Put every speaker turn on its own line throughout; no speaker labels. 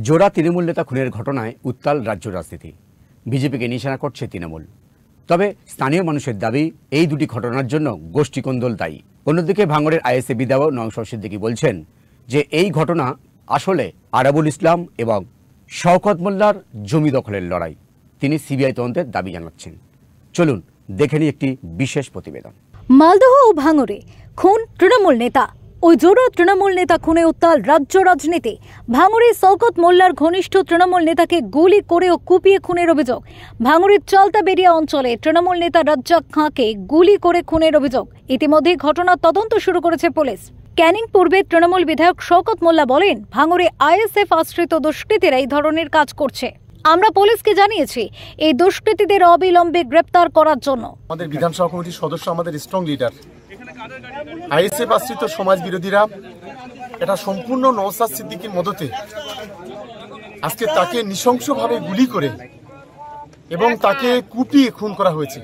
জোড়া তৃণমূল নেতা খুনের ঘটনায় উত্তাল রাজ্য রাজনীতি। বিজেপিকে নিশানা করছে তৃণমূল। তবে স্থানীয় মানুষের দাবি, এই দুটি ঘটনার জন্য গোষ্ঠীকন্দল দায়ী। অন্যদিকে ভাঙড়ের আইএসএ বিধায়ক নওশাদ সিদ্দিকী বলছেন যে এই ঘটনা আসলে আরাবুল ইসলাম এবং শওকত মোল্লার জমি দখলের লড়াই। তিনি সিবিআই তদন্তের দাবি জানাচ্ছেন। চলুন দেখে নিই একটি বিশেষ প্রতিবেদন।
মালদহ ও ভাঙড়ে খুন তৃণমূল নেতা। ওই জোড়া তৃণমূল নেতা খুনে উত্তাল রাজ্য রাজনীতি। ভাঙড়ে শওকত মোল্লার ঘনিষ্ঠ তৃণমূল নেতাকে গুলি করে ও কুপিয়ে খুনের অভিযোগ। ভাঙড়ের চলতাবেড়িয়া অঞ্চলে তৃণমূল নেতা রাজ্জাক খাঁকে গুলি করে খুনের অভিযোগ। ইতিমধ্যে ঘটনার তদন্ত শুরু করেছে পুলিশ। ক্যানিং পূর্বে তৃণমূল বিধায়ক শওকত মোল্লা বলেন, ভাঙড়ে আইএসএফ আশ্রিত দুষ্কৃতীরা এই ধরনের কাজ করছে। আমরা পুলিশকে জানিয়েছি এই দুষ্কৃতীদের অবিলম্বে গ্রেপ্তার করার জন্য।
আমাদের বিধানসভা কমিটির সদস্য, আমাদের স্ট্রং লিডার, আইএসএফ আশ্রিত সমাজ বিরোধীরা এটা সম্পূর্ণ নওশাদ সিদ্দিকীর মদতে আজকে তাকে নৃশংসভাবে গুলি করে এবং তাকে কুপিয়ে খুন করা হয়েছে।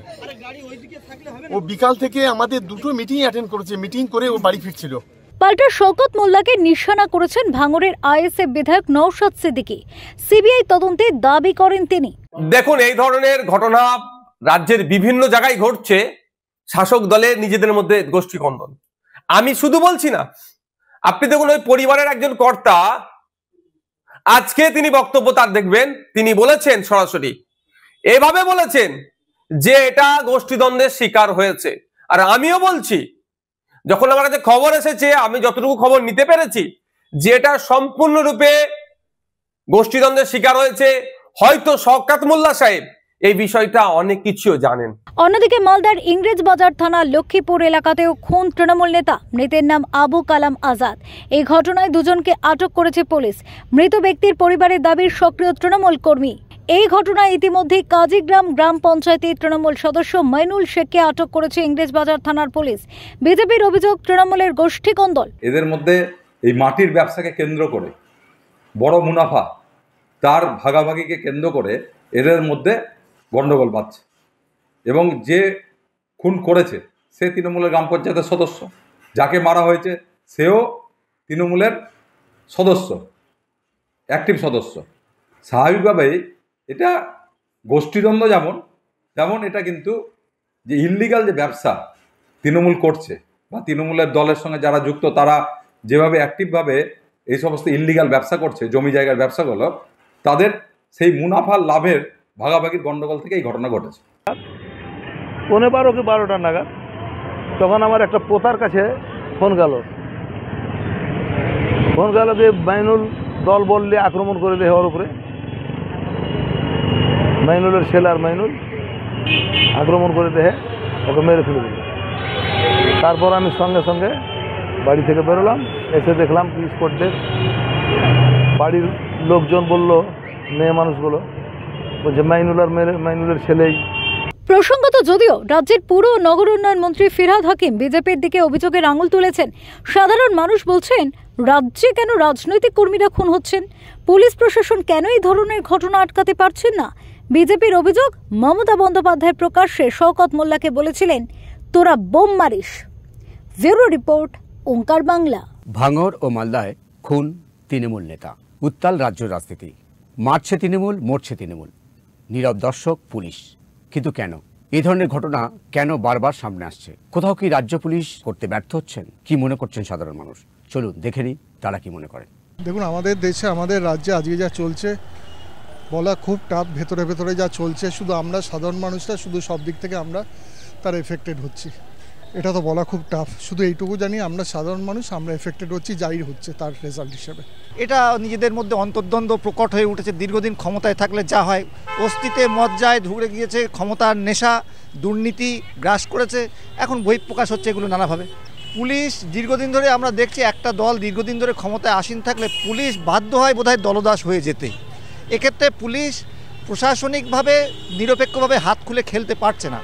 ও বিকাল থেকে আমাদের দুটো মিটিং অ্যাটেন্ড করেছে, মিটিং করে ও বাড়ি ফিরছিল।
পাল্টা শওকত মোল্লাকে নিশানা করেছেন ভাঙড়ের আইএসএফ বিধায়ক নওশাদ সিদ্দিকী। সিবিআই তদন্তে দাবি করেন তিনি।
দেখুন, এই ধরনের ঘটনা রাজ্যের বিভিন্ন জায়গায় ঘটছে। শাসক দলের নিজেদের মধ্যে গোষ্ঠীকন্দল। আমি শুধু বলছি না, আপনি দেখুন ওই পরিবারের একজন কর্তা, আজকে তিনি বক্তব্য তার দেখবেন, তিনি বলেছেন সরাসরি এভাবে বলেছেন যে এটা গোষ্ঠীদ্বন্দ্বের শিকার হয়েছে। আর আমিও বলছি, যখন আমার কাছে খবর এসেছে, আমি যতটুকু খবর নিতে পেরেছি, যে এটা সম্পূর্ণরূপে গোষ্ঠীদ্বন্দ্বের শিকার হয়েছে। হয়তো শওকত মোল্লা সাহেব এই বিষয়টা অনেক কিছু জানেন।
অন্যদিকে মালদার ইংরেজ বাজার থানা লক্ষ্মীপুর এলাকাতেও খুন তৃণমূল নেতা। মৃতের নাম আবু কালাম আজাদ। এই ঘটনায় দুজনকে আটক করেছে পুলিশ। মৃত ব্যক্তির পরিবারের দাবির সক্রিয় তৃণমূল কর্মী। এই ঘটনায় ইতিমধ্যে কাজীগ্রাম গ্রাম পঞ্চায়েতের তৃণমূল সদস্য মাইনুল শেখকে আটক করেছে ইংরেজ বাজার থানার পুলিশ। বিজেপির অভিযোগ, তৃণমূলের গোষ্ঠীকন্দল।
এদের মধ্যে এই মাটির ব্যবসাকে কেন্দ্র করে, বড় মুনাফা তার ভাগাভাগিকে কেন্দ্র করে এদের মধ্যে গন্ডগোল বাঁধছে। এবং যে খুন করেছে সে তৃণমূলের গ্রাম পঞ্চায়েতের সদস্য, যাকে মারা হয়েছে সেও তৃণমূলের সদস্য, অ্যাক্টিভ সদস্য। স্বাভাবিকভাবেই এটা গোষ্ঠীদ্বন্দ্ব যেমন এটা কিন্তু যে ইললিগাল যে ব্যবসা তৃণমূল করছে, বা তৃণমূলের দলের সঙ্গে যারা যুক্ত, তারা যেভাবে অ্যাক্টিভভাবে এই সমস্ত ইললিগাল ব্যবসা করছে, জমি জায়গার ব্যবসাগুলো, তাদের সেই মুনাফার লাভের ভাগাভাগির গন্ডগোল থেকে এই ঘটনা ঘটেছে।
12 কি 12টা নাগাদ তখন আমার একটা পোতার কাছে ফোন গেল যে মাইনুল দল বললে আক্রমণ করে দেয় ওর উপরে। মাইনুলের ছেলে মাইনুল আক্রমণ করে দেহে, ওকে মেরে ফেলে দিল। তারপর আমি সঙ্গে সঙ্গে বাড়ি থেকে বেরোলাম, এসে দেখলাম কি স্পটের বাড়ির লোকজন বলল, মেয়ে মানুষগুলো বলছে মাইনুলের ছেলেই।
প্রসঙ্গত, যদিও রাজ্যের পুর ও নগর উন্নয়ন মন্ত্রী ফিরহাদ হাকিম বিজেপির দিকে অভিযোগের আঙুল তুলেছেন, সাধারণ মানুষ বলছেন রাজ্যে কেন রাজনৈতিক কর্মীরা খুন হচ্ছেন, পুলিশ প্রশাসন কেন এই ধরনের ঘটনা আটকাতে পারছেন না। বিজেপির অভিযোগ, মমতা বন্দ্যোপাধ্যায় প্রকাশ্যে শওকত মোল্লাকে বলেছিলেন, তোরা বোম মারিস। ব্যুরো রিপোর্ট, ওঙ্কার বাংলা।
ভাঙড় ও মালদায় খুন তৃণমূল নেতা। উত্তাল রাজ্য রাজনীতি। মারছে তৃণমূল, মরছে তৃণমূল। নীরব দর্শক পুলিশ। কিন্তু কেন এই ধরনের ঘটনা কেন বারবার সামনে আসছে? কোথাও কি রাজ্য পুলিশ করতে ব্যর্থ হচ্ছেন? কি মনে করছেন সাধারণ মানুষ? চলুন দেখে নিই তারা কি মনে করেন।
দেখুন, আমাদের দেশে, আমাদের রাজ্যে আজকে যা চলছে বলা খুব টাফ। ভেতরে যা চলছে, শুধু আমরা সাধারণ মানুষরা শুধু সব দিক থেকে আমরা তার এফেক্টেড হচ্ছি। এটা তো বলা খুব টাফ। শুধু এইটুকু জানি, আমরা সাধারণ মানুষ, আমরা এফেক্টেড হচ্ছি, যাই হচ্ছে তার রেজাল্ট হিসেবে।
এটা নিজেদের মধ্যে অন্তর্দ্বন্দ্ব প্রকট হয়ে উঠেছে। দীর্ঘদিন ক্ষমতায় থাকলে যা হয়, অস্তিত্বে মজ্জায় ধুয়ে গিয়েছে, ক্ষমতার নেশা, দুর্নীতি গ্রাস করেছে। এখন বহিঃপ্রকাশ হচ্ছে এগুলো নানাভাবে। পুলিশ দীর্ঘদিন ধরে আমরা দেখছি, একটা দল দীর্ঘদিন ধরে ক্ষমতায় আসীন থাকলে পুলিশ বাধ্য হয় বোধহয় দলদাস হয়ে যেতে। এক্ষেত্রে পুলিশ প্রশাসনিকভাবে নিরপেক্ষভাবে হাত খুলে খেলতে পারছে না।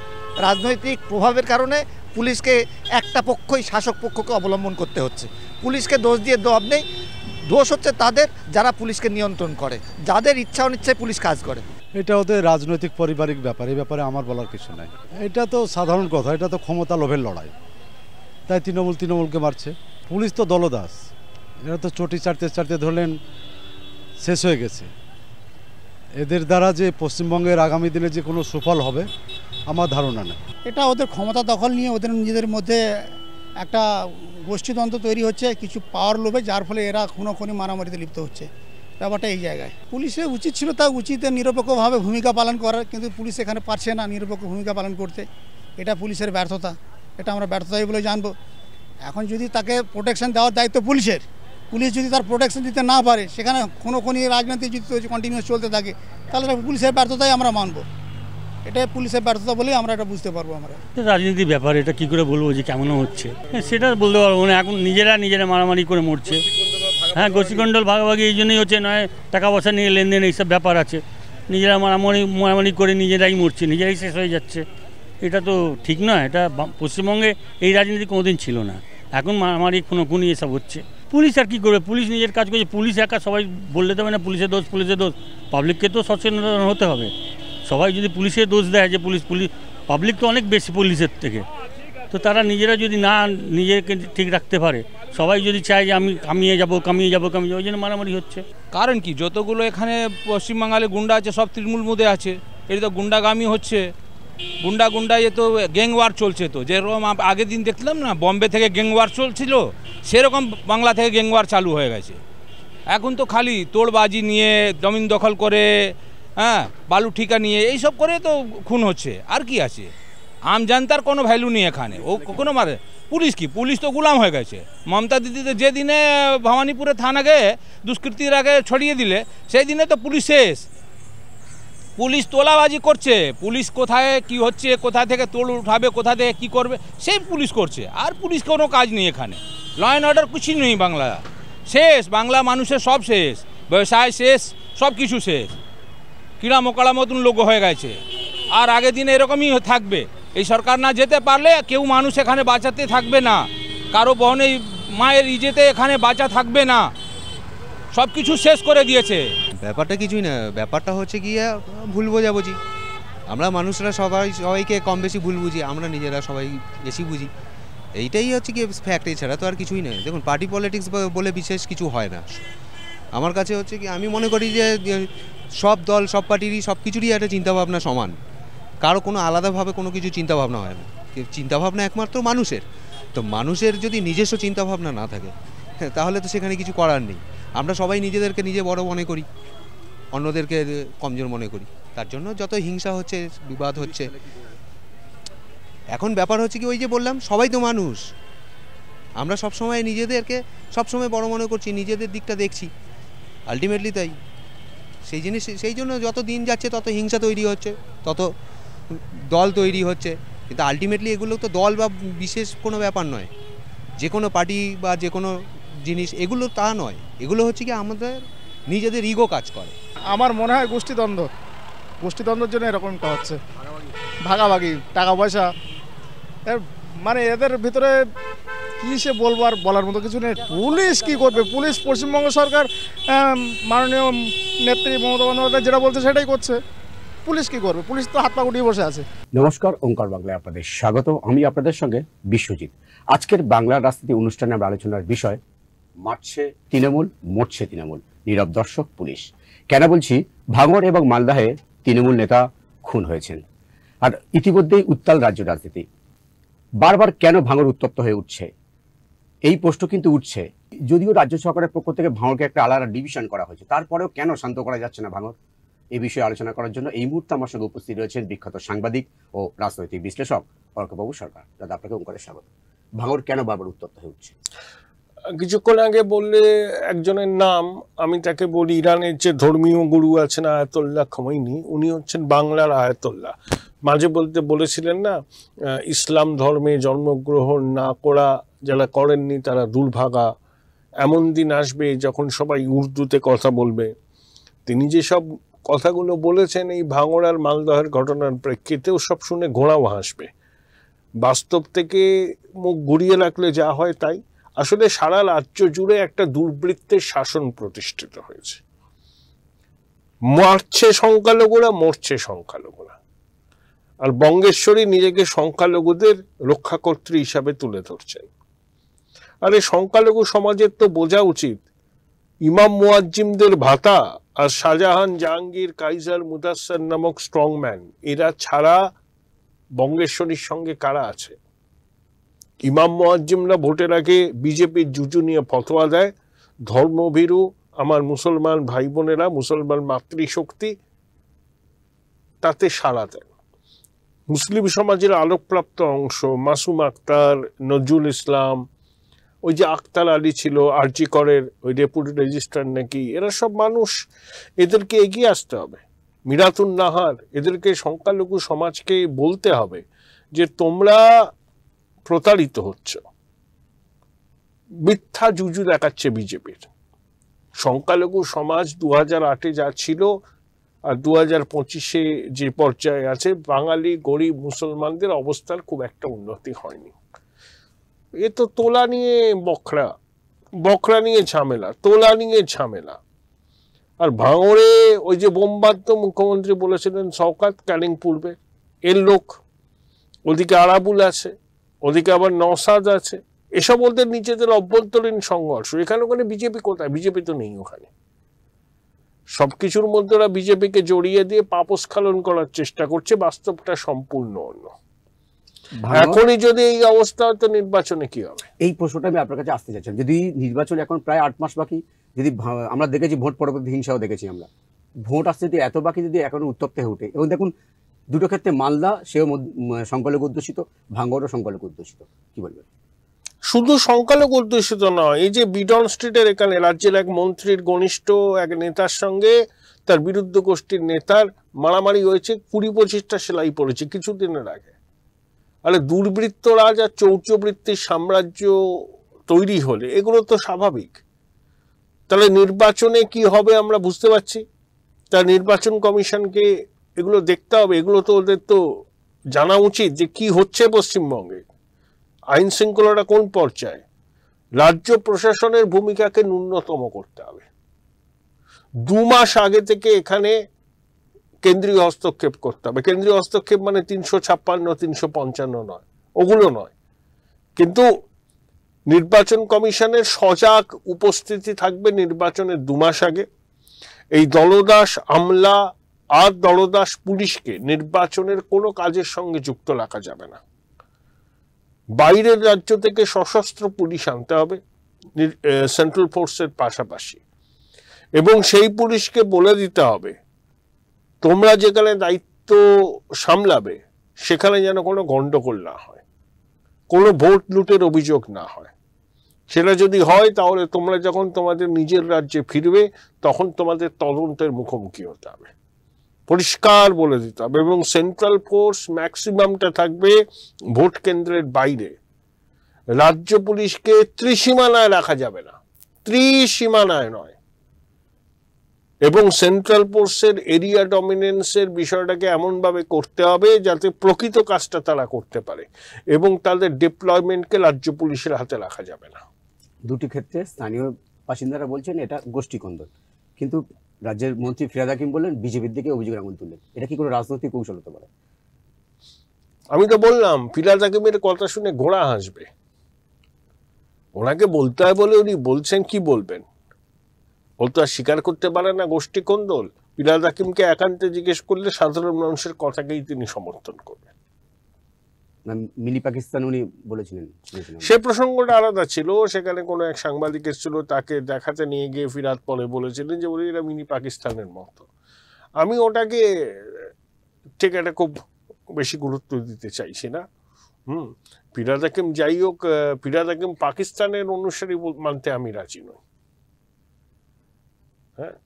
রাজনৈতিক প্রভাবের কারণে পুলিশকে একটা পক্ষই, শাসক পক্ষকে অবলম্বন করতে হচ্ছে। পুলিশকে দোষ দিয়ে লাভ নেই, দোষ হচ্ছে তাদের যারা পুলিশকে নিয়ন্ত্রণ করে, যাদের ইচ্ছা অনিচ্ছায় পুলিশ কাজ করে।
এটা ওদের রাজনৈতিক পারিবারিক ব্যাপার, এই ব্যাপারে আমার বলার কিছু নাই। এটা তো সাধারণ কথা, এটা তো ক্ষমতা লোভের লড়াই। তাই তৃণমূলকে মারছে। পুলিশ তো দলদাস, এরা তো চটি চাটতে ধরলেন শেষ হয়ে গেছে। এদের দ্বারা যে পশ্চিমবঙ্গের আগামী দিনে যে কোনো সুফল হবে আমার ধারণা নেই।
এটা ওদের ক্ষমতা দখল নিয়ে ওদের নিজেদের মধ্যে একটা গোষ্ঠীতন্ত্র তৈরি হচ্ছে, কিছু পাওয়ার লোভে, যার ফলে এরা খুনোখুনি মারামারিতে লিপ্ত হচ্ছে। ব্যাপারটা এই জায়গায় পুলিশের উচিত ছিল, তা উচিত নিরপেক্ষভাবে ভূমিকা পালন করার, কিন্তু পুলিশ এখানে পারছে না নিরপেক্ষ ভূমিকা পালন করতে। এটা পুলিশের ব্যর্থতা, এটা আমরা ব্যর্থতাই বলে জানবো। এখন যদি তাকে প্রোটেকশন দেওয়ার দায়িত্ব পুলিশের, পুলিশ যদি তার প্রোটেকশন দিতে না পারে, সেখানে খুনোখুনি রাজনীতি যদি কন্টিনিউস চলতে থাকে, তাহলে পুলিশের ব্যর্থতাই আমরা মানব। এটা পুলিশের ব্যর্থতা বলেই আমরা এটা বুঝতে পারবো। আমরা
রাজনীতির ব্যাপার, এটা কি করে বলবো যে কেমন হচ্ছে সেটা বলতে পারবো না। এখন নিজেরা মারামারি করে মরছে। হ্যাঁ, গোষ্ঠীকণ্ডল ভাগাভাগি এই জন্যই হচ্ছে, নয় টাকা পয়সা নিয়ে লেনদেন এইসব ব্যাপার আছে। নিজেরা মারামারি করে নিজেরাই মরছে, নিজেরাই শেষ হয়ে যাচ্ছে। এটা তো ঠিক নয়। এটা পশ্চিমবঙ্গে এই রাজনীতি কোনোদিন ছিল না। এখন মারামারি খুনোখুনি এসব হচ্ছে। পুলিশ আর কী করবে? পুলিশ নিজের কাজ করছে। পুলিশ একা সবাই বললে দেবে না পুলিশের দোষ, পুলিশের দোষ। পাবলিককে তো সচেতন হতে হবে। সবাই যদি পুলিশের দোষ দেয় যে পুলিশ, পাবলিক তো অনেক বেশি পুলিশের থেকে, তো তারা নিজেরা যদি না নিজেকে ঠিক রাখতে পারে, সবাই যদি চায় যে আমি কামিয়ে যাবো, ওই জন্য মারামারি হচ্ছে।
কারণ কি, যতগুলো এখানে পশ্চিমবাংলে গুন্ডা আছে সব তৃণমূল মধ্যে আছে। এটা তো গুন্ডাগামি হচ্ছে, গুন্ডা এ তো গ্যাংওয়ার চলছে। তো যেরকম আগের দিন দেখলাম না, বম্বে থেকে গ্যাংওয়ার চলছিল, সেরকম বাংলা থেকে গ্যাংওয়ার চালু হয়ে গেছে। এখন তো খালি তোড়বাজি নিয়ে, জমিন দখল করে, হ্যাঁ, বালু ঠিকা নিয়ে এইসব করে তো খুন হচ্ছে। আর কি আছে? আমজনতার কোনো ভ্যালু নেই এখানে। ও কখনো মারে পুলিশ কি? পুলিশ তো গুলাম হয়ে গেছে। মমতা দিদি যে দিনে ভবানীপুরে থানাকে দুষ্কৃতির আগে ছড়িয়ে দিলে, সেই দিনে তো পুলিশ শেষ। পুলিশ তোলাবাজি করছে। পুলিশ কোথায় কি হচ্ছে, কোথা থেকে তোল উঠাবে, কোথা থেকে কি করবে, সেই পুলিশ করছে। আর পুলিশ কোনো কাজ নেই এখানে। ল অ্যান্ড অর্ডার কিছুই নেই। বাংলা শেষ। বাংলা মানুষের সব শেষ, ব্যবসায় শেষ, সব কিছু শেষ। কিড়া মোকাড়া মতন লোক হয়ে গেছে। আর আগের দিনে এরকমই থাকবে। এই সরকার না যেতে পারলে কেউ মানুষ এখানে বাঁচাতে থাকবে না। কারো বহনে মায়ের ইজেতে এখানে বাঁচা থাকবে না। সব কিছু শেষ করে দিয়েছে।
ব্যাপারটা কিছুই না। ব্যাপারটা হচ্ছে গিয়ে ভুল বোঝাবুঝি। আমরা মানুষরা সবাইকে কম বেশি ভুল বুঝি, আমরা নিজেরা সবাই বেশি বুঝি। এইটাই হচ্ছে কি ফ্যাক্ট, এছাড়া তো আর কিছুই নয়। দেখুন, পার্টি পলিটিক্স বলে বিশেষ কিছু হয় না। আমার কাছে হচ্ছে কি, আমি মনে করি যে সব দল, সব পার্টিরই সব কিছুরই একটা চিন্তাভাবনা সমান। কারো কোনো আলাদাভাবে কোনো কিছু চিন্তাভাবনা হয় না। চিন্তাভাবনা একমাত্র মানুষের। তো মানুষের যদি নিজস্ব চিন্তাভাবনা না থাকে, তাহলে তো সেখানে কিছু করার নেই। আমরা সবাই নিজেদেরকে নিজে বড় মনে করি, অন্যদেরকে কমজোর মনে করি। তার জন্য যত হিংসা হচ্ছে, বিবাদ হচ্ছে। এখন ব্যাপার হচ্ছে কি, ওই যে বললাম, সবাই তো মানুষ। আমরা সবসময় নিজেদেরকে সবসময় বড় মনে করছি, নিজেদের দিকটা দেখছি। আলটিমেটলি তাই সেই জন্য যত দিন যাচ্ছে তত হিংসা তৈরি হচ্ছে, তত দল তৈরি হচ্ছে। কিন্তু আলটিমেটলি এগুলো তো দল বা বিশেষ কোনো ব্যাপার নয়। যে কোনো পার্টি বা যে কোনো জিনিস এগুলো তা নয়। এগুলো হচ্ছে কি আমাদের নিজেদের ইগো কাজ করে।
আমার মনে হয় গোষ্ঠীদ্বন্দ্বের জন্য এরকমটা হচ্ছে। ভাগাভাগি, টাকা পয়সা, মানে এদের ভিতরে কী সে বলবো, আর বলার মতো কিছু নেই। পুলিশ কি করবে? পুলিশ পশ্চিমবঙ্গ সরকার মাননীয় নেত্রী মমতা বন্দ্যোপাধ্যায় যেটা বলছে সেটাই করছে। পুলিশ কি করবে? পুলিশ তো হাত পা গুটিয়ে বসে আছে।
নমস্কার, ওঙ্কার বাংলায় আপনাদের স্বাগত। আমি আপনাদের সঙ্গে বিশ্বজিৎ। আজকের বাংলার রাজনীতি অনুষ্ঠানে আমরা আলোচনার বিষয়, মারছে তৃণমূল, মরছে তৃণমূল, নীরব দর্শক পুলিশ। কেন বলছি? ভাঙড় এবং মালদাহে তৃণমূল নেতা খুন হয়েছেন। আর ইতিমধ্যেই উত্তাল রাজ্য রাজনীতি। বারবার কেন ভাঙড় উত্তপ্ত হয়ে উঠছে, এই প্রশ্ন কিন্তু উঠছে। যদিও রাজ্য সরকারের পক্ষ থেকে ভাঙড়কে একটা আলাদা ডিভিশন করা হয়েছে, তারপরেও কেন শান্ত করা যাচ্ছে না ভাঙড়? এই বিষয়ে আলোচনা করার জন্য এই মুহূর্তে আমার সঙ্গে উপস্থিত রয়েছেন বিখ্যাত সাংবাদিক ও রাজনৈতিক বিশ্লেষক অর্কবাবু সরকার। দাদা, আপনাকে ওঙ্কারের স্বাগত। ভাঙড় কেন বারবার উত্তপ্ত হয়ে উঠছে?
কিছুক্ষণ আগে বললে একজনের নাম, আমি তাকে বলি, ইরানের যে ধর্মীয় গুরু আছেন আয়াতুল্লাহ খোমেনি, উনি হচ্ছেন বাংলার আয়াতুল্লাহ। মাঝে বলেছিলেন না, ইসলাম ধর্মে জন্মগ্রহণ না করা যারা করেননি তারা দুর্ভাগা। এমন দিন আসবে যখন সবাই উর্দুতে কথা বলবে। তিনি যেসব কথাগুলো বলেছেন এই ভাঙড় আর মালদহের ঘটনার প্রেক্ষিতেও সব শুনে ঘোড়াও হাসবে। বাস্তব থেকে মুখ ঘুরিয়ে রাখলে যা হয় তাই। আসলে সারা রাজ্য জুড়ে একটা দুর্বৃত্তের শাসন প্রতিষ্ঠিত হয়েছে। মারছে সংখ্যালঘুরা, মরছে সংখ্যালঘুরা। আর বঙ্গেশ্বরী নিজেকে সংখ্যালঘুদের রক্ষাকর্ত্রী হিসাবে তুলে ধরছেন। আর এই সংখ্যালঘু সমাজের তো বোঝা উচিত ইমাম মুয়াজ্জিমদের ভাতা আর শাহজাহান, জাহাঙ্গীর, কাইজার, মুদাসসার নামক স্ট্রংম্যান, এরা ছাড়া বঙ্গেশ্বরীর সঙ্গে কারা আছে? ইমাম মুয়াজ্জিমরা ভোটের আগে বিজেপির জুজু নিয়ে ফতোয়া দেয়, ধর্মভীরু আমার মুসলমান ভাই বোনেরা, মুসলমান মাতৃশক্তি, তাতে সাড়া দেন। মুসলিম সমাজের আলোকপ্রাপ্ত অংশ মাসুম আক্তার, নজরুল ইসলাম, ওই যে আক্তার আলী ছিল আরজি করের ওই ডেপুটি রেজিস্ট্রার নাকি, এরা সব মানুষ, এদেরকে এগিয়ে আসতে হবে। মিরাতুন নাহার, এদেরকে সংখ্যালঘু সমাজকে বলতে হবে যে তোমরা প্রতারিত হচ্ছ, মিথ্যা জুজু দেখাচ্ছে বিজেপির। সংখ্যালঘু সমাজ 2008-এ যা ছিল আর 2025-এ যে পর্যায়ে আছে, বাঙালি গরিব মুসলমানদের অবস্থার খুব একটা উন্নতি হয়নি। এ তো তোলা নিয়ে বখরা, বখরা নিয়ে ঝামেলা, তোলা নিয়ে ঝামেলা। আর ভাঙড়ে ওই যে বোমবাদ্য মুখ্যমন্ত্রী বলেছিলেন শওকত ক্যানিং পূর্বে, এর লোক, ওদিকে আরাবুল আছে, ওদিকে আবার নওশাদ আছে, এসব ওদের নিজেদের অভ্যন্তরীণ সংঘর্ষ। এখানে ওখানে বিজেপি কোথায়? বিজেপি তো নেই ওখানে। সবকিছুর মধ্যে ওরা বিজেপিকে জড়িয়ে দিয়ে পাপস্খলন করার চেষ্টা করছে, বাস্তবটা সম্পূর্ণ অন্য। এখনই যদি এই অবস্থা হয় তো নির্বাচনে কি হবে?
এই প্রশ্নটা আমি আপনার কাছে আসতে চাচ্ছিলাম। যদি নির্বাচন এখন প্রায় 8 মাস বাকি, যদি আমরা দেখেছি ভোট পরবর্তী হিংসাও দেখেছি আমরা, ভোট আসতে যদি এত বাকি যদি এখনো উত্তপ্ত হয়ে ওঠে, এবং দেখুন দুটো ক্ষেত্রে মালদা সেও সংখ্যালঘু অধ্যুষিত, ভাঙড়ও সংখ্যালঘু অধ্যুষিত, কি বলবেন?
শুধু সংখ্যালঘু অধ্যুষিত নয়, এই যে বিডন স্ট্রিটের এখানে রাজ্যের এক মন্ত্রীর ঘনিষ্ঠ এক নেতার সঙ্গে তার বিরুদ্ধ গোষ্ঠীর নেতার মারামারি হয়েছে, 20-25টা সেলাই পড়েছে কিছুদিনের আগে। আরে দুর্বৃত্তরাজ আর চৌর্যবৃত্তির সাম্রাজ্য তৈরি হলে এগুলো তো স্বাভাবিক। তাহলে নির্বাচনে কি হবে আমরা বুঝতে পারছি। তার নির্বাচন কমিশনকে এগুলো দেখতে হবে, এগুলো তো ওদের তো জানা উচিত যে কি হচ্ছে পশ্চিমবঙ্গে, আইন শৃঙ্খলাটা কোন পর্যায়ে। রাজ্য প্রশাসনের ভূমিকাকে ন্যূনতম করতে হবে। 2 মাস আগে থেকে এখানে কেন্দ্রীয় হস্তক্ষেপ করতে হবে। কেন্দ্রীয় হস্তক্ষেপ মানে 356, 355 নয়, ওগুলো নয়, কিন্তু নির্বাচন কমিশনের সজাগ উপস্থিতি থাকবে নির্বাচনের 2 মাস আগে। এই দলদাস আমলা আর দলদাস পুলিশকে নির্বাচনের কোনো কাজের সঙ্গে যুক্ত রাখা যাবে না। বাইরের রাজ্য থেকে সশস্ত্র পুলিশ আনতে হবে সেন্ট্রাল ফোর্সের পাশাপাশি, এবং সেই পুলিশকে বলে দিতে হবে তোমরা যেখানে দায়িত্ব সামলাবে সেখানে যেন কোনো গন্ডগোল না হয়, কোনো ভোট লুটের অভিযোগ না হয়। সেটা যদি হয় তাহলে তোমরা যখন তোমাদের নিজের রাজ্যে ফিরবে তখন তোমাদের তদন্তের মুখোমুখি হতে হবে, পরিষ্কার বলে দিতে হবে। এবং সেন্ট্রাল ফোর্স ম্যাক্সিমামটা থাকবে ভোট কেন্দ্রের বাইরে। রাজ্য পুলিশকে ত্রিসীমানায় রাখা যাবে না, ত্রিসীমানায় নয়। এবং সেন্ট্রাল ফোর্সের এরিয়া ডমিনেন্সের বিষয়টাকে এমনভাবে করতে হবে যাতে প্রকৃত কাজটা তারা করতে পারে, এবং তাদের ডিপ্লয়মেন্টকে রাজ্য পুলিশের হাতে রাখা যাবে না।
দুটি ক্ষেত্রে স্থানীয় বাসিন্দারা বলছেন এটা গোষ্ঠীকন্দল, কিন্তু রাজ্যের মন্ত্রী ফিরহাদ হাকিম বললেন বিজেপির দিকে অভিযোগের আঙুল তুললেন। এটা কি কোনো রাজনৈতিক কৌশল হতে পারে?
আমি তো বললাম ফিরহাদ হাকিমের কথা শুনে ঘোড়া হাসবে। ওনাকে বলতে হয় বলে উনি বলছেন, কি বলবেন? ও তো আর স্বীকার করতে পারে না গোষ্ঠী কোন্দল। ফিরহাদ হাকিমকে একান্তে জিজ্ঞেস করলে সাধারণ মানুষের কথাকেই তিনি সমর্থন করবেন।
মিনি পাকিস্তান উনি বলেছিলেন,
সে প্রসঙ্গটা আলাদা ছিল। সেখানে কোনো এক সাংবাদিক এসেছিল, তাকে দেখাতে নিয়ে গিয়ে ফিরহাদ পরে বলেছিলেন যে বলি এরা মিনি পাকিস্তানের মতো। আমি ওটাকে ঠিক একটা খুব বেশি গুরুত্ব দিতে চাইছি না। ফিরহাদ হাকিম যাই হোক, ফিরহাদ হাকিম পাকিস্তানের অনুসারী মানতে আমি রাজি নই। হ্যাঁ,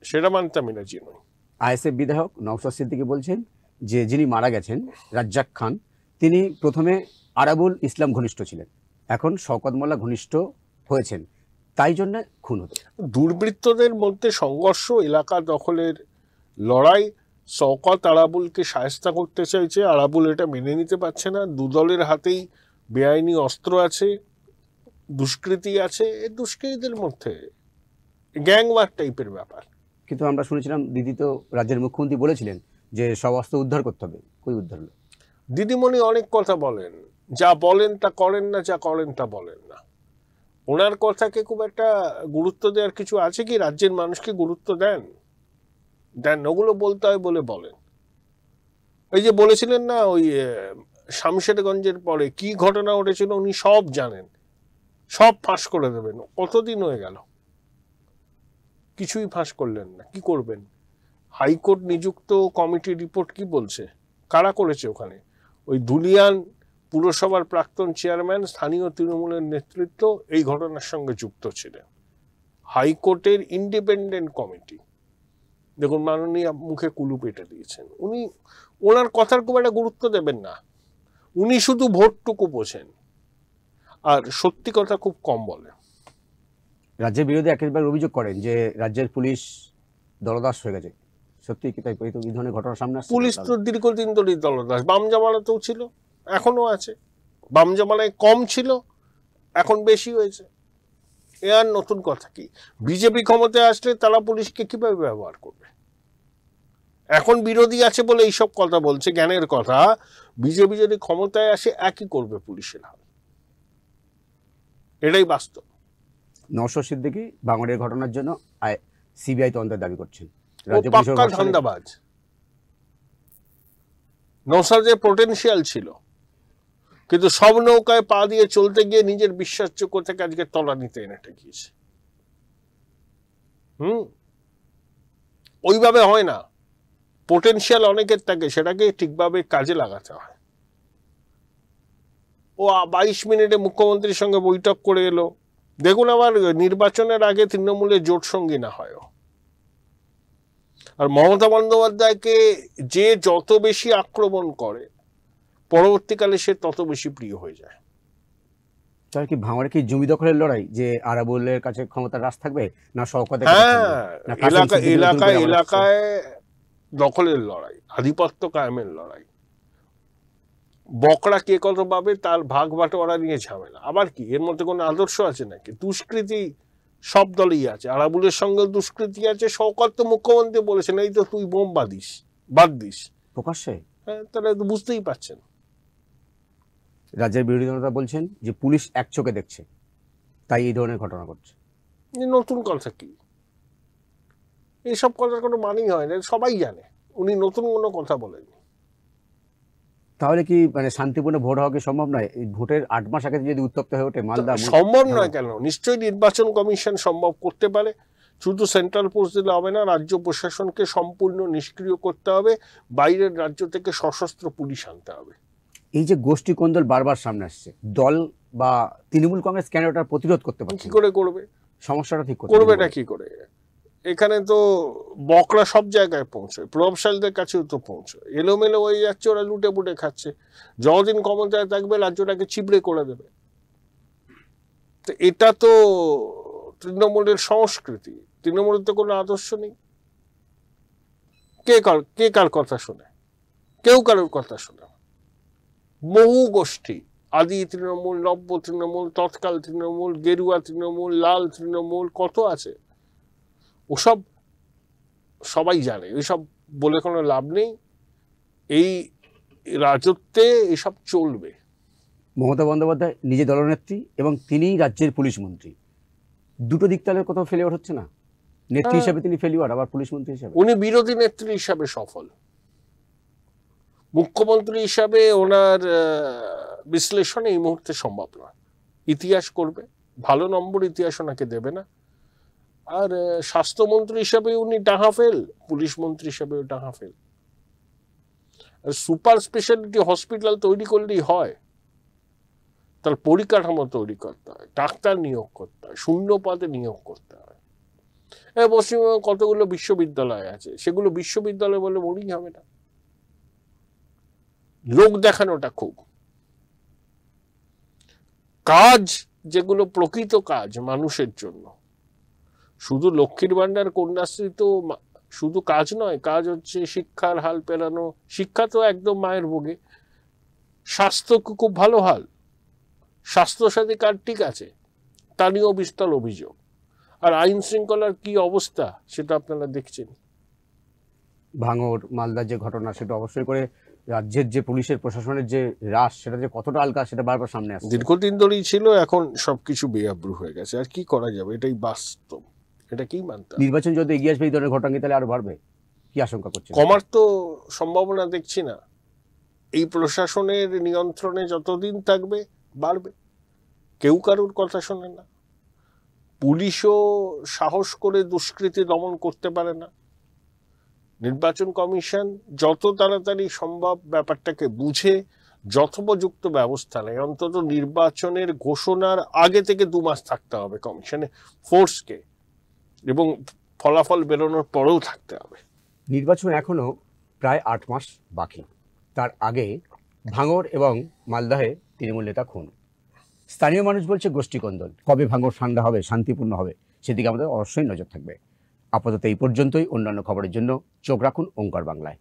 সেটা মানতে আমি রাজি নই।
আইএসএফ বিধায়ক নওশাদ সিদ্দিকী বলছেন যে যিনি মারা গেছেন রাজ্জাক খান, তিনি প্রথমে আরাবুল ইসলাম ঘনিষ্ঠ ছিলেন, এখন শওকত মোল্লা ঘনিষ্ঠ হয়েছেন, তাই জন্য খুন হতো।
দুর্বৃত্তদের মধ্যে সংঘর্ষ, এলাকা দখলের লড়াই। শওকত আরাবুলকে শায়েস্তা করতে চাইছে, আরাবুল এটা মেনে নিতে পারছে না। দুদলের হাতেই বেআইনি অস্ত্র আছে, দুষ্কৃতি আছে। এই দুষ্কৃতীদের মধ্যে গ্যাংওয়ার টাইপের ব্যাপার।
কিন্তু আমরা শুনেছিলাম দিদি তো রাজ্যের মুখ্যমন্ত্রী বলেছিলেন যে সব অস্ত্র উদ্ধার করতে হবে, কই উদ্ধার হলো?
দিদিমণি অনেক কথা বলেন, যা বলেন তা করেন না, যা করেন তা বলেন না। ওনার কথাকে খুব একটা গুরুত্ব দেওয়ার কিছু আছে কি? রাজ্যের মানুষকে গুরুত্ব দেন? ওগুলো বলতে হয় বলে বলেন। ওই যে বলেছিলেন না, ওই শামশেরগঞ্জের পরে কি ঘটনা ঘটেছিল উনি সব জানেন, সব ফাঁস করে দেবেন। কতদিন হয়ে গেল, কিছুই ফাঁস করলেন না। কি করবেন? হাইকোর্ট নিযুক্ত কমিটি রিপোর্ট কি বলছে? কারা করেছে ওখানে? ওই ধুলিয়ান পুরসভার প্রাক্তন চেয়ারম্যান, স্থানীয় তৃণমূলের নেতৃত্ব এই ঘটনার সঙ্গে যুক্ত ছিলেন। হাইকোর্টের ইন্ডিপেন্ডেন্ট কমিটি, দেখুন মাননীয় মুখে কুলু পেটে দিয়েছেন। ওনার কথার খুব একটা গুরুত্ব দেবেন না। উনি শুধু ভোটটুকু বোঝেন আর সত্যি কথা খুব কম বলে।
রাজ্যের বিরোধী একেবারে অভিযোগ করেন যে রাজ্যের পুলিশ দলদাস হয়ে গেছে। সত্যি কি তাই? এই ধরনের ঘটনা সামনে আসছে?
পুলিশ তো দীর্ঘদিন ধরে দলদাস, বাম জামানাতেও ছিল, এখনো আছে। বাম জামানায় কম ছিল, এখন বেশি হয়েছে। এ আর নতুন কথা কি? বিজেপি ক্ষমতায় আসলে তারা পুলিশকে কিভাবে ব্যবহার করবে? এখন বিরোধী আছে বলে এইসব কথা বলছে, জ্ঞানের কথা। বিজেপি যদি ক্ষমতায় আসে একই করবে পুলিশের হাল, এটাই বাস্তব।
নওশাদ সিদ্দিকী ভাঙড়ের ঘটনার জন্য সিবিআই তদন্তের দাবি করছেন।
পাক্কা ধান্দাবাজ। নওশাদের পোটেনশিয়াল ছিল, কিন্তু সব নৌকায় পা দিয়ে চলতে গিয়ে নিজের বিশ্বাসযোগ্য থেকে আজকে তলানিতে এনে ঠেকিয়েছে। ওইভাবে হয় না। পোটেনশিয়াল অনেকের থাকে, সেটাকে ঠিকভাবে কাজে লাগাতে হয়। ও 22 মিনিটে মুখ্যমন্ত্রীর সঙ্গে বৈঠক করে এলো। দেখুন, আবার নির্বাচনের আগে তৃণমূলের জোট সঙ্গী না হয়। আর মমতা বন্দ্যোপাধ্যায়কে যে যত বেশি আক্রমণ করে, পরবর্তীকালে সে তত বেশি প্রিয় হয়ে যায়।
তাহলে কি ভাঙড়ে কি জমি দখলের লড়াই, যে আরাবুলের কাছে ক্ষমতার রাশ থাকবে না শওকতের?
এলাকায় দখলের লড়াই, আধিপত্য কায়েমের লড়াই। বকরা কে কত পাবে তার ভাগ বাটোয়ারা নিয়ে ঝামেলা। আবার কি এর মধ্যে কোনো আদর্শ আছে নাকি? দুষ্কৃতি সব দলেই আছে, আরাবুলের সঙ্গে দুষ্কৃতি আছে। শওকত তো মুখ্যমন্ত্রী বলেছেন, এই তো তুই বোম বাদ দিস
প্রকাশ্যে।
হ্যাঁ, তাহলে তো বুঝতেই পারছেন।
রাজ্যের বিরোধী দলনেতা বলছেন যে পুলিশ এক চোখে দেখছে, তাই এই ধরনের ঘটনা ঘটছে।
নতুন কথা কি? এইসব কথার কোনো মানেই হয় না, সবাই জানে। উনি নতুন কোনো কথা বলেননি।
তাহলে কি মানে শান্তিপূর্ণ ভোট হওয়া কি সম্ভব নয়? ভোটের 8 মাস আগে যদি উত্তপ্ত হয়ে ওঠে মালদা,
সম্ভব নয় কেন? নিশ্চয়ই নির্বাচন কমিশন সম্ভব করতে পারে। শুধু সেন্ট্রাল ফোর্স দিলে হবে না, রাজ্য প্রশাসনকে সম্পূর্ণ নিষ্ক্রিয় করতে হবে। বাইরের রাজ্য থেকে সশস্ত্র পুলিশ আনতে হবে।
এই যে গোষ্ঠী কোন্দল বারবার সামনে আসছে, দল বা তৃণমূল কংগ্রেস কেন ওটা প্রতিরোধ করতে পারছে?
কি করে করবে?
সমস্যাটা ঠিক
করবে না কি করে? এখানে তো বকরা সব জায়গায় পৌঁছয়, প্রভাবশালীদের কাছেও তো পৌঁছয়। এলোমেলো হয়ে যাচ্ছে, ওরা লুটে পুটে খাচ্ছে। যতদিন ক্ষমতায় থাকবে রাজ্যটাকে চিবড়ে করে দেবে। তো এটা তো তৃণমূলের সংস্কৃতি। তৃণমূলের তো কোনো আদর্শ নেই। কে কার কথা শোনে? কেউ কারোর কথা শোনে। বহু গোষ্ঠী, আদি তৃণমূল, নব্য তৃণমূল, তৎকাল তৃণমূল, গেরুয়া তৃণমূল, লাল তৃণমূল, কত আছে। ওসব সবাই জানে, ওইসব বলে কোনো লাভ নেই। এই রাজত্বে এসব চলবে।
মমতা বন্দ্যোপাধ্যায় নিজে দলনেত্রী এবং তিনিই রাজ্যের পুলিশ মন্ত্রী। দুটো দিক তাহলে কোথাও ফেলিওর হচ্ছে না? নেত্রী হিসাবে তিনি ফেলিওর, আবার পুলিশ মন্ত্রী হিসাবে
উনি বিরোধী নেত্রী হিসাবে সফল। মুখ্যমন্ত্রী হিসাবে ওনার বিশ্লেষণ এই মুহূর্তে সম্ভব নয়। ইতিহাস করবে, ভালো নম্বর ইতিহাস ওনাকে দেবে না। আর স্বাস্থ্যমন্ত্রী হিসাবে উনি ডাহা ফেল, পুলিশ মন্ত্রী হিসাবেও ডাহা ফেল। সুপার স্পেশালিটি হসপিটাল তৈরি করলেই হয়? তার পরিকাঠামো তৈরি করতে হয়, ডাক্তার নিয়োগ করতে হয়, শূন্য পদে নিয়োগ করতে হয়। পশ্চিমবঙ্গে কতগুলো বিশ্ববিদ্যালয় আছে, সেগুলো বিশ্ববিদ্যালয় বলে মনেই হবে না। লোক দেখানোটা খুব কাজ, যেগুলো প্রকৃত কাজ মানুষের জন্য। শুধু লক্ষ্মীর ভান্ডার, কন্যাশ্রী তো শুধু কাজ নয়, কাজ হচ্ছে শিক্ষার হাল পেরানো। শিক্ষা তো একদম মায়ের ভোগে। স্বাস্থ্য খুব ভালো হাল, স্বাস্থ্যসাথী কার্ড ঠিক আছে, তা নিয়েও বিস্তর অভিযোগ। আর আইন শৃঙ্খলার কি অবস্থা সেটা আপনারা দেখছেন।
ভাঙড় মালদার যে ঘটনা, সেটা অবশ্যই করে রাজ্যের যে পুলিশের প্রশাসনের যে হ্রাস, সেটা যে কতটা আলগা সেটা বারবার সামনে আসছে।
দীর্ঘদিন ধরেই ছিল, এখন সবকিছু বেআব্রু হয়ে গেছে। আর কি করা যাবে, এটাই বাস্তব, এটা কি মানতে হবে।
নির্বাচন যদি এগিয়ে আসবে এই ধরনের ঘটনা তাহলে আরো বাড়বে, কি আশঙ্কা করছে?
কমার তো সম্ভাবনা দেখছি না। এই প্রশাসনের নিয়ন্ত্রণে যতদিন থাকবে বাড়বে। কেউ কারোর কথা শোনে না, পুলিশও সাহস করে দুষ্কৃতি দমন করতে পারে না। নির্বাচন কমিশন যত তাড়াতাড়ি সম্ভব ব্যাপারটাকে বুঝে যথোপযুক্ত ব্যবস্থা নেয়। অন্তত নির্বাচনের ঘোষণার আগে থেকে 2 মাস থাকতে হবে কমিশনে ফোর্সকে, এবং ফলাফল বেরোনোর পরেও থাকতে হবে।
নির্বাচন এখনো প্রায় 8 মাস বাকি, তার আগে ভাঙড় এবং মালদহে তৃণমূল নেতা খুন। স্থানীয় মানুষ বলছে গোষ্ঠী কোন্দল। কবে ভাঙড় ঠান্ডা হবে, শান্তিপূর্ণ হবে, সেদিকে আমাদের অবশ্যই নজর থাকবে। আপাতত এই পর্যন্তই। অন্যান্য খবরের জন্য চোখ রাখুন ওঙ্কার বাংলায়।